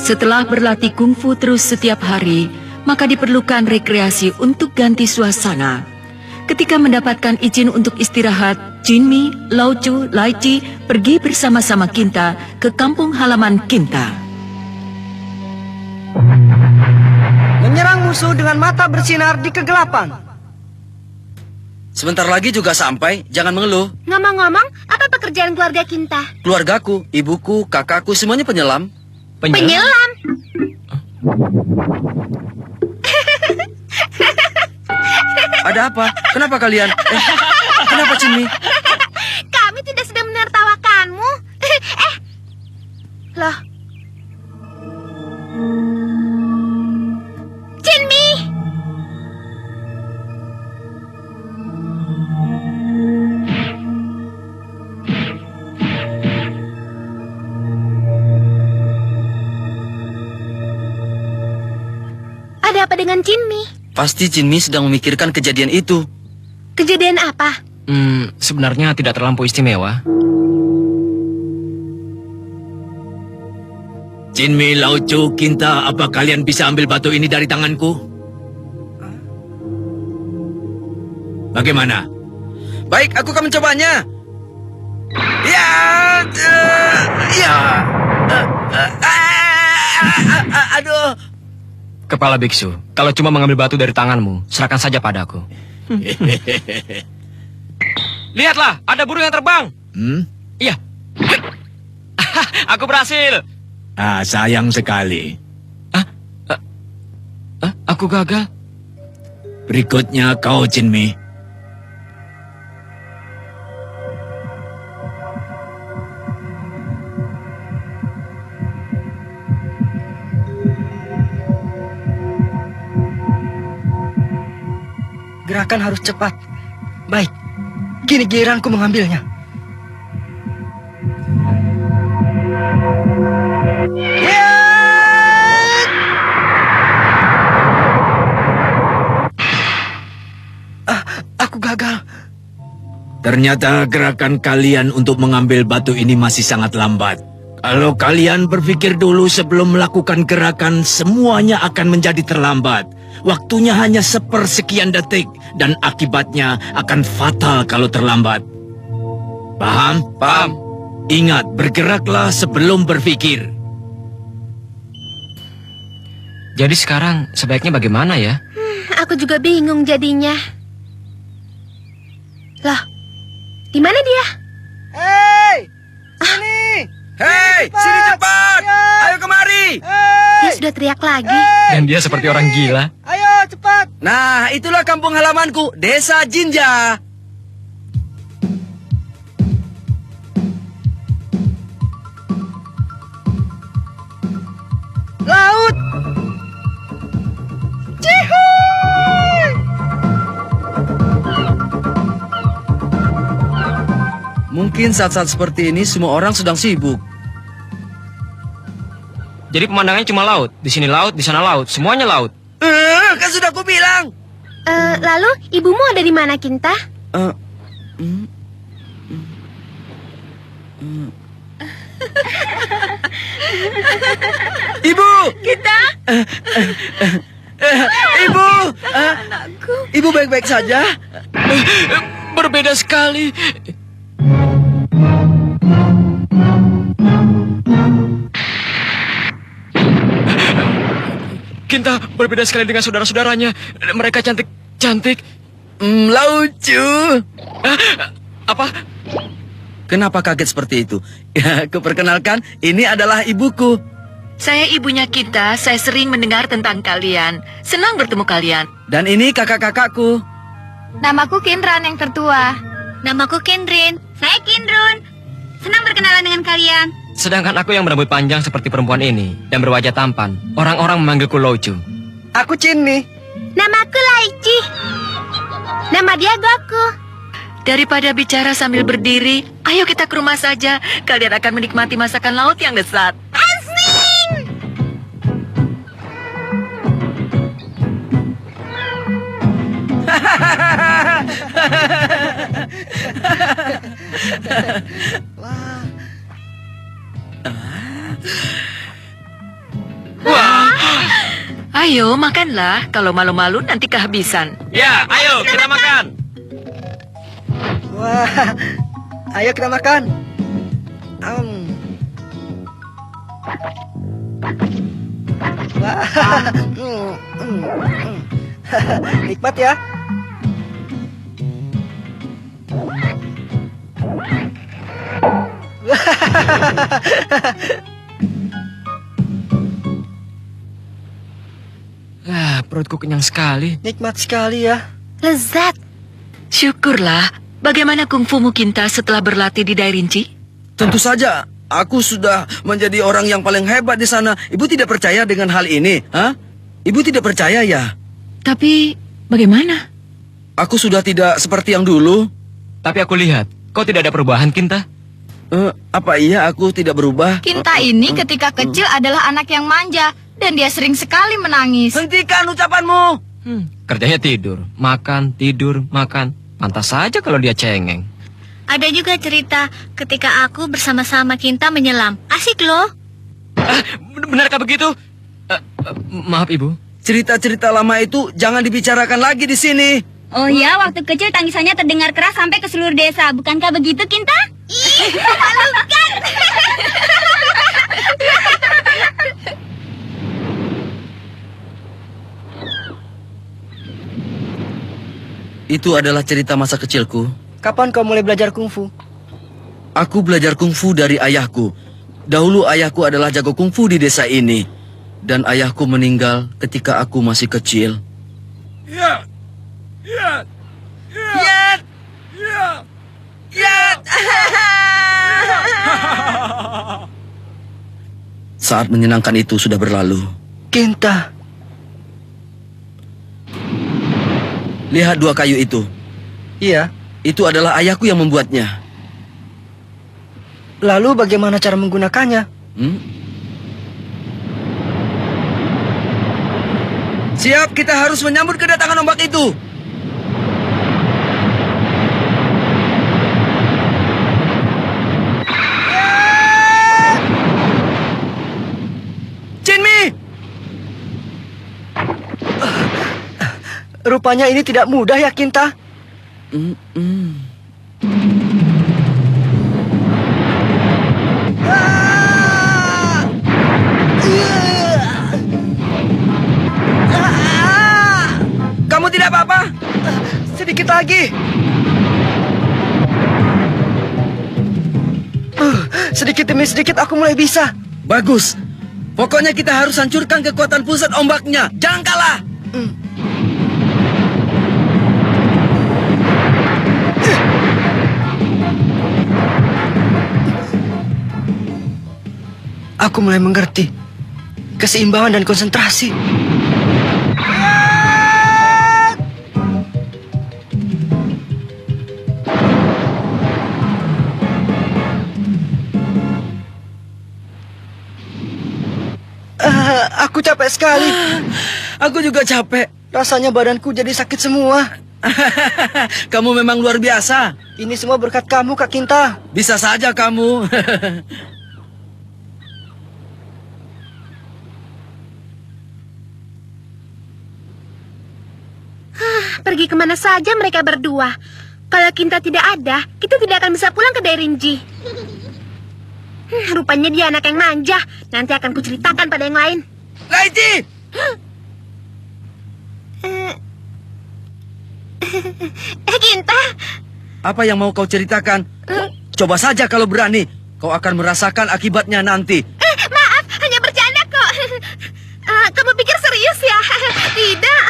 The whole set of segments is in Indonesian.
Setelah berlatih kungfu terus setiap hari, maka diperlukan rekreasi untuk ganti suasana. Ketika mendapatkan izin untuk istirahat, Jinmi, Laucu, Laici pergi bersama-sama Kinta ke kampung halaman Kinta. Menyerang musuh dengan mata bersinar di kegelapan. Sebentar lagi juga sampai, jangan mengeluh. Ngomong-ngomong, apa pekerjaan keluarga Kinta? Keluargaku, ibuku, kakakku, semuanya penyelam. Penyelam? Ada apa? Kenapa kalian? Kenapa Jinmi? Kami tidak sedang menertawakanmu. Loh. Jinmi! Ada apa dengan Jinmi? Pasti Jinmi sedang memikirkan kejadian itu. Kejadian apa? Sebenarnya tidak terlampau istimewa. Jinmi, Laucu, Kinta, apa kalian bisa ambil batu ini dari tanganku? Bagaimana? Baik, aku akan mencobanya. Aduh. Kepala biksu, kalau cuma mengambil batu dari tanganmu, serahkan saja padaku. Lihatlah, ada burung yang terbang. Iya. Aku berhasil. Sayang sekali. Aku gagal. Berikutnya kau, Jinmi. Gerakan harus cepat. Baik, kini giliranku mengambilnya. Aku gagal. Ternyata gerakan kalian untuk mengambil batu ini masih sangat lambat. Kalau kalian berpikir dulu sebelum melakukan gerakan, semuanya akan menjadi terlambat. Waktunya hanya sepersekian detik, dan akibatnya akan fatal kalau terlambat. Paham? Paham. Ingat, bergeraklah sebelum berpikir. Jadi sekarang sebaiknya bagaimana ya? Aku juga bingung jadinya. Loh, di mana dia? Hei, sini! Hei, sini cepat! Ayo kemari! Dia sudah teriak lagi. Dan dia seperti orang gila. Ayo, cepat! Nah, itulah kampung halamanku, Desa Jinja. Laut! Cihuy! Mungkin saat-saat seperti ini semua orang sedang sibuk. Jadi pemandangannya cuma laut. Di sini laut, di sana laut. Semuanya laut. Kan sudah aku bilang. Lalu ibumu ada di mana, Kinta? Ibu! Kinta? Ibu! Ibu baik-baik saja? Berbeda sekali. Kinta berbeda sekali dengan saudara-saudaranya. Mereka cantik-cantik. Lucu. Apa? Kenapa kaget seperti itu? Ya, kuperkenalkan, ini adalah ibuku. Saya ibunya Kinta, saya sering mendengar tentang kalian. Senang bertemu kalian. Dan ini kakak-kakakku. Namaku Kindran yang tertua. Namaku Kindrin. Saya Kindrun. Senang berkenalan dengan kalian. Sedangkan aku yang berambut panjang seperti perempuan ini dan berwajah tampan, orang-orang memanggilku Laucu. Aku Jinmi. Namaku Laici. Nama dia Goku. Daripada bicara sambil berdiri, ayo kita ke rumah saja. Kalian akan menikmati masakan laut yang lezat. Ayo, makanlah. Kalau malu-malu nanti kehabisan. Ya, ayo kita makan. Wah, ayo kita makan. Wah, nikmat ya. Perutku kenyang sekali. Nikmat sekali ya. Lezat. Syukurlah. Bagaimana kungfumu Kinta setelah berlatih di Dairinji? Tentu saja, aku sudah menjadi orang yang paling hebat di sana. Ibu tidak percaya dengan hal ini, ha? Ibu tidak percaya ya? Tapi, bagaimana? Aku sudah tidak seperti yang dulu. Tapi aku lihat, kau tidak ada perubahan, Kinta. Apa iya aku tidak berubah? Kinta ini ketika kecil adalah anak yang manja. Dan dia sering sekali menangis. Hentikan ucapanmu. Kerjanya tidur, makan, tidur, makan. Pantas saja kalau dia cengeng. Ada juga cerita ketika aku bersama-sama Kinta menyelam. Asik loh. Benarkah begitu? Maaf, Ibu. Cerita-cerita lama itu jangan dibicarakan lagi di sini. Oh ya, waktu kecil tangisannya terdengar keras sampai ke seluruh desa. Bukankah begitu, Kinta? Ih, memalukan. Itu adalah cerita masa kecilku. Kapan kau mulai belajar kungfu? Aku belajar kungfu dari ayahku. Dahulu ayahku adalah jago kungfu di desa ini. Dan ayahku meninggal ketika aku masih kecil. Saat menyenangkan itu sudah berlalu. Kinta. Lihat dua kayu itu. Iya. Itu adalah ayahku yang membuatnya. Lalu bagaimana cara menggunakannya? Siap, kita harus menyambut kedatangan ombak itu. Jinmi! Rupanya ini tidak mudah ya, Kinta. Kamu tidak apa-apa? Sedikit lagi. Sedikit demi sedikit aku mulai bisa. Bagus. Pokoknya kita harus hancurkan kekuatan pusat ombaknya. Jangan kalah. Aku mulai mengerti keseimbangan dan konsentrasi. Aku capek sekali. Aku juga capek. Rasanya badanku jadi sakit semua. Kamu memang luar biasa. Ini semua berkat kamu, Kak Kinta. Bisa saja kamu. Pergi kemana saja mereka berdua. Kalau Kinta tidak ada, kita tidak akan bisa pulang ke Dairinji. Rupanya dia anak yang manja. Nanti akan kuceritakan pada yang lain. Laiti! Kinta. Apa yang mau kau ceritakan? Coba saja kalau berani. Kau akan merasakan akibatnya nanti. Maaf, hanya bercanda kok. Kamu pikir serius ya? Tidak.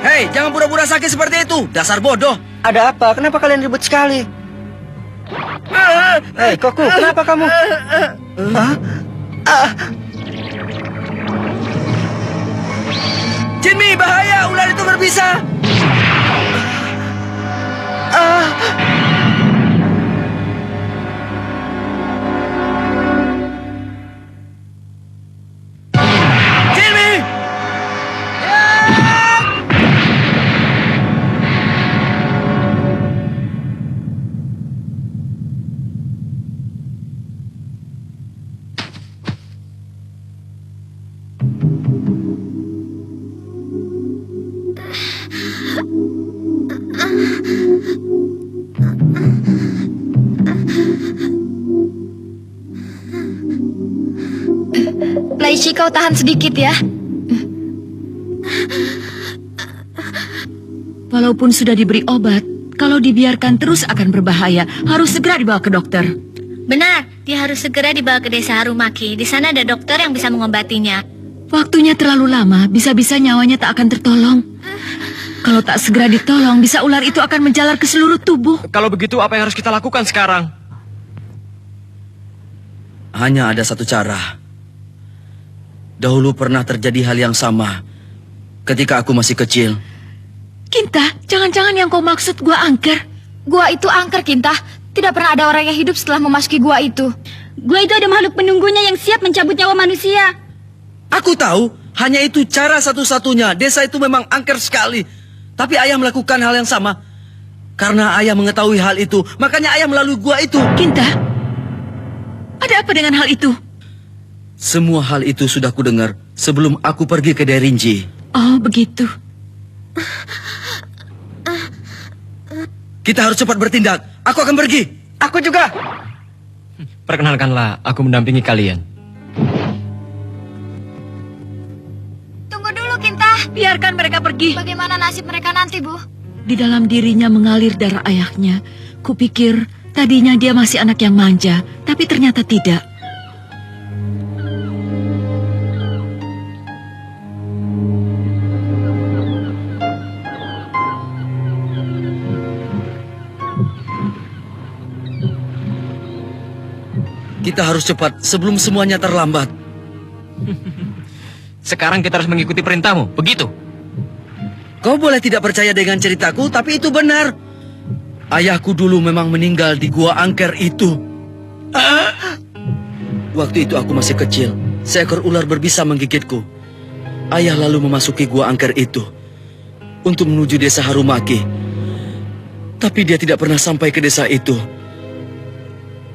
Hei, jangan pura-pura sakit seperti itu. Dasar bodoh. Ada apa? Kenapa kalian ribut sekali? Hei, Koku, kenapa kamu? Hah? Jinmi, bahaya. Ular itu berbisa. Jinmi! Cici, kau tahan sedikit ya. Walaupun sudah diberi obat, kalau dibiarkan terus akan berbahaya. Harus segera dibawa ke dokter. Benar, dia harus segera dibawa ke desa Harumaki. Di sana ada dokter yang bisa mengobatinya. Waktunya terlalu lama, bisa-bisa nyawanya tak akan tertolong. Kalau tak segera ditolong, bisa ular itu akan menjalar ke seluruh tubuh. Kalau begitu, apa yang harus kita lakukan sekarang? Hanya ada satu cara. Dahulu pernah terjadi hal yang sama ketika aku masih kecil. Kinta, jangan-jangan yang kau maksud gua angker. Gua itu angker, Kinta. Tidak pernah ada orang yang hidup setelah memasuki gua itu. Gua itu ada makhluk penunggunya yang siap mencabut nyawa manusia. Aku tahu, hanya itu cara satu-satunya. Desa itu memang angker sekali. Tapi ayah melakukan hal yang sama. Karena ayah mengetahui hal itu, makanya ayah melalui gua itu. Kinta, ada apa dengan hal itu? Semua hal itu sudah kudengar sebelum aku pergi ke Derinji. Oh, begitu. Kita harus cepat bertindak. Aku akan pergi. Aku juga. Perkenalkanlah, aku mendampingi kalian. Tunggu dulu, Kinta. Biarkan mereka pergi. Bagaimana nasib mereka nanti, Bu? Di dalam dirinya mengalir darah ayahnya. Kupikir tadinya dia masih anak yang manja, tapi ternyata tidak. Kita harus cepat sebelum semuanya terlambat. Sekarang kita harus mengikuti perintahmu, begitu? Kau boleh tidak percaya dengan ceritaku, tapi itu benar. Ayahku dulu memang meninggal di gua angker itu. Waktu itu aku masih kecil. Seekor ular berbisa menggigitku. Ayah lalu memasuki gua angker itu untuk menuju desa Harumaki. Tapi dia tidak pernah sampai ke desa itu.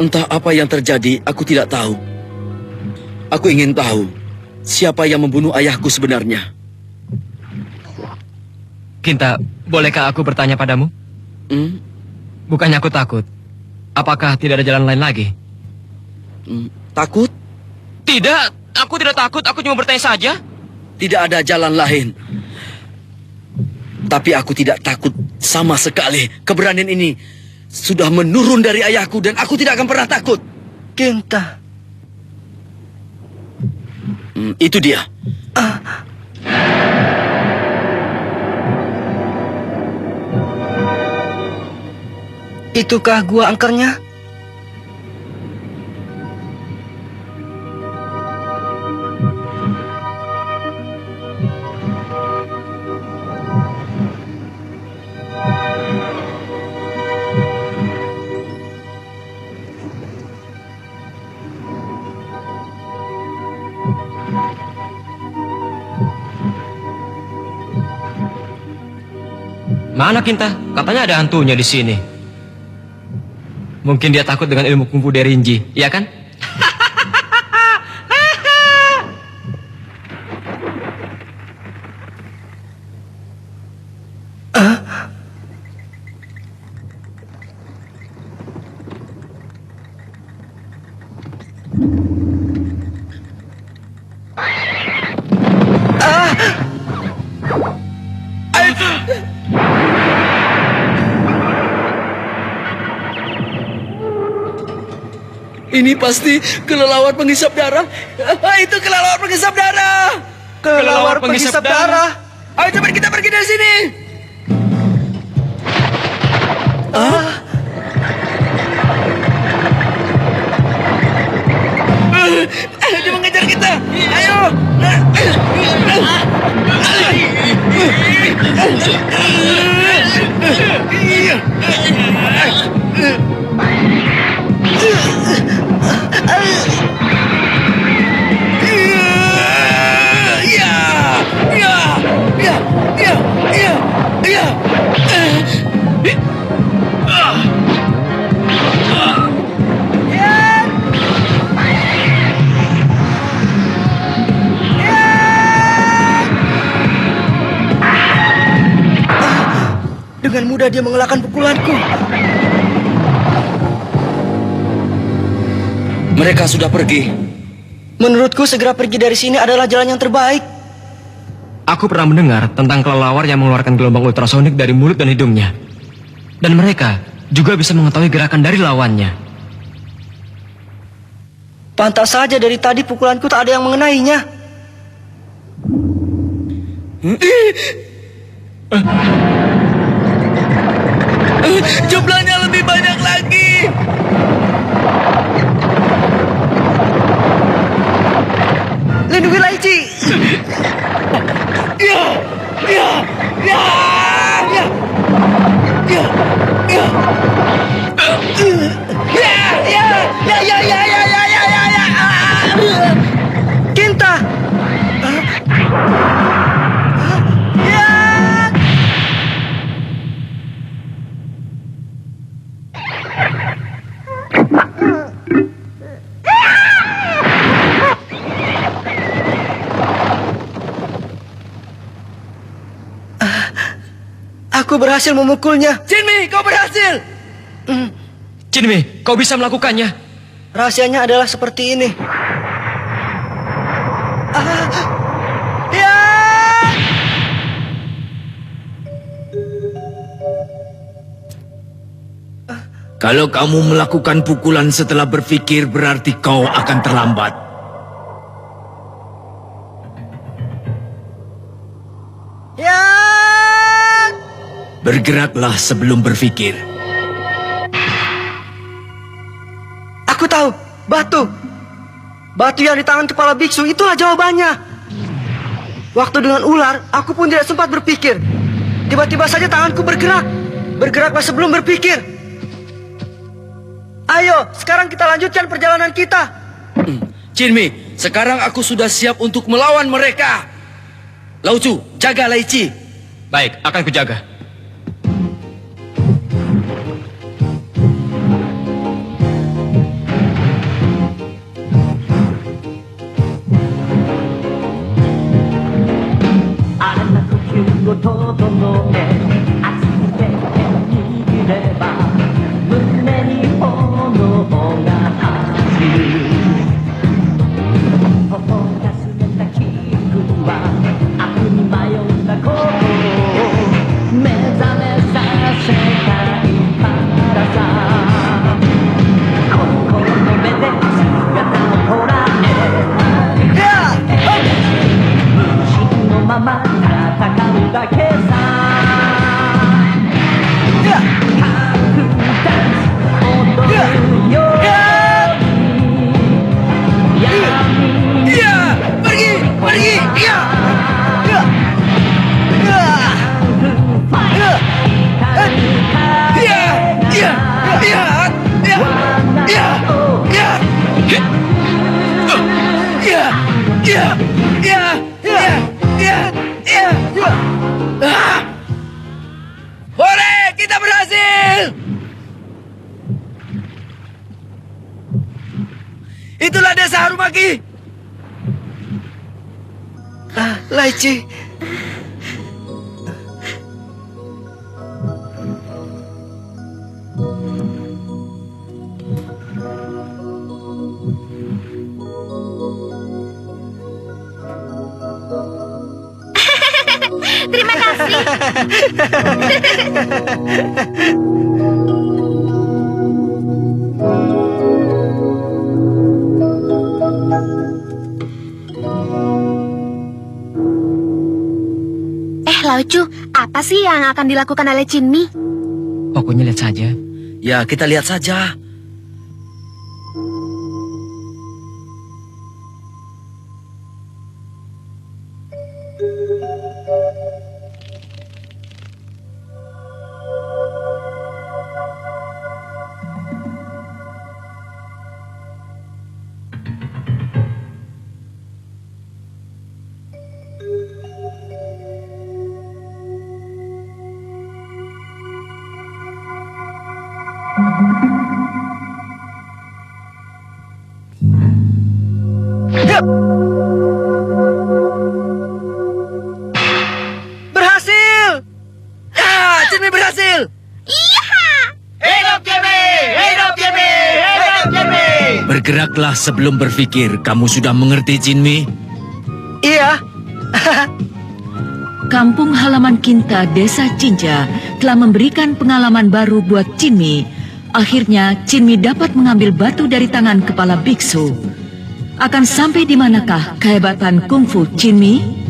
Entah apa yang terjadi, aku tidak tahu. Aku ingin tahu siapa yang membunuh ayahku sebenarnya. Kinta, bolehkah aku bertanya padamu? Bukannya aku takut. Apakah tidak ada jalan lain lagi? Takut? Tidak, aku tidak takut. Aku cuma bertanya saja. Tidak ada jalan lain. Tapi aku tidak takut sama sekali. Keberanian ini sudah menurun dari ayahku dan aku tidak akan pernah takut. Kinta. Itu dia. Itukah gua angkernya? Mana Kinta? Katanya ada hantunya di sini. Mungkin dia takut dengan ilmu kungfu Derinji, iya kan? Ini pasti kelelawar penghisap darah. Itu kelelawar penghisap darah. Kelelawar penghisap darah. Ayo cepat kita pergi dari sini. Dia mengejar kita. Ayo. Dengan mudah dia mengelakkan pukulanku. Mereka sudah pergi. Menurutku segera pergi dari sini adalah jalan yang terbaik. Aku pernah mendengar tentang kelelawar yang mengeluarkan gelombang ultrasonik dari mulut dan hidungnya. Dan mereka juga bisa mengetahui gerakan dari lawannya. Pantas saja dari tadi pukulanku tak ada yang mengenainya. Jumlahnya lebih banyak lagi. Lindungi Laici. Ya, ya, ya, ya, ya, ya, Kinta. Aku berhasil memukulnya. Jinmi, kau berhasil. Jinmi, kau bisa melakukannya. Rahasianya adalah seperti ini. Ya! Kalau kamu melakukan pukulan setelah berpikir, berarti kau akan terlambat. Ya! Bergeraklah sebelum berpikir. Aku tahu, batu. Batu yang di tangan kepala biksu itulah jawabannya. Waktu dengan ular, aku pun tidak sempat berpikir. Tiba-tiba saja tanganku bergerak. Bergeraklah sebelum berpikir. Ayo, sekarang kita lanjutkan perjalanan kita. Jinmi, sekarang aku sudah siap untuk melawan mereka. Laucu, jaga Laici. Baik, akan kujaga. Hore, kita berhasil. Itulah desa Harumaki. Laici. Terima kasih. Laucu, apa sih yang akan dilakukan oleh Jinmi? Pokoknya lihat saja. Ya, kita lihat saja. Berhasil! Ya, Jinmi berhasil. Hidup Jimmy! Hidup Jimmy! Hidup Jimmy! Bergeraklah sebelum berpikir. Kamu sudah mengerti, Jinmi? Iya. Kampung halaman Kinta, Desa Cinca telah memberikan pengalaman baru buat Jinmi. Akhirnya, Jinmi dapat mengambil batu dari tangan kepala biksu. Akan sampai di manakah kehebatan kungfu Jinmi?